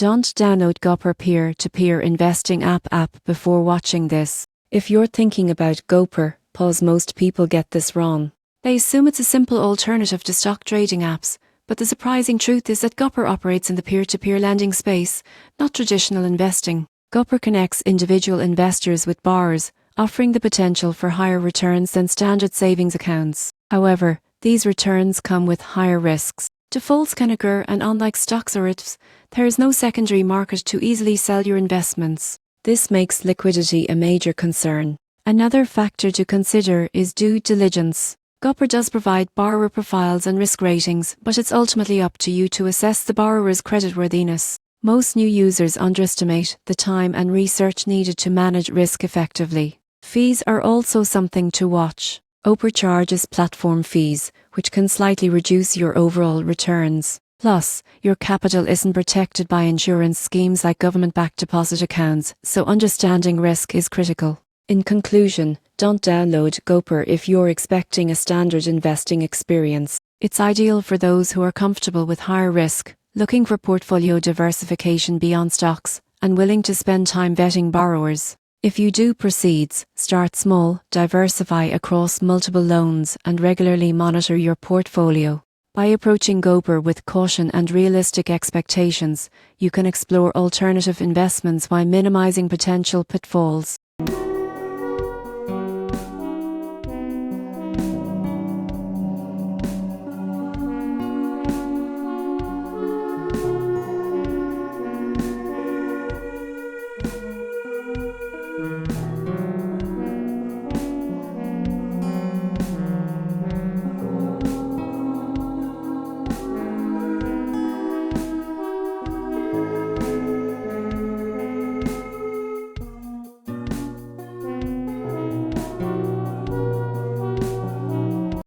Don't download GoPeer peer-to-peer investing app before watching this. If you're thinking about GoPeer, most people get this wrong. They assume it's a simple alternative to stock trading apps, but the surprising truth is that GoPeer operates in the peer-to-peer lending space, not traditional investing. GoPeer connects individual investors with borrowers, offering the potential for higher returns than standard savings accounts. However, these returns come with higher risks. Defaults can occur, and unlike stocks or ETFs, there is no secondary market to easily sell your investments. This makes liquidity a major concern. Another factor to consider is due diligence. GoPeer does provide borrower profiles and risk ratings, but it's ultimately up to you to assess the borrower's creditworthiness. Most new users underestimate the time and research needed to manage risk effectively. Fees are also something to watch. GoPeer charges platform fees, which can slightly reduce your overall returns. Plus, your capital isn't protected by insurance schemes like government-backed deposit accounts, so understanding risk is critical. In conclusion, don't download GoPeer if you're expecting a standard investing experience. It's ideal for those who are comfortable with higher risk, looking for portfolio diversification beyond stocks, and willing to spend time vetting borrowers. If you do proceed, start small, diversify across multiple loans, and regularly monitor your portfolio. By approaching GoPeer with caution and realistic expectations, you can explore alternative investments while minimizing potential pitfalls.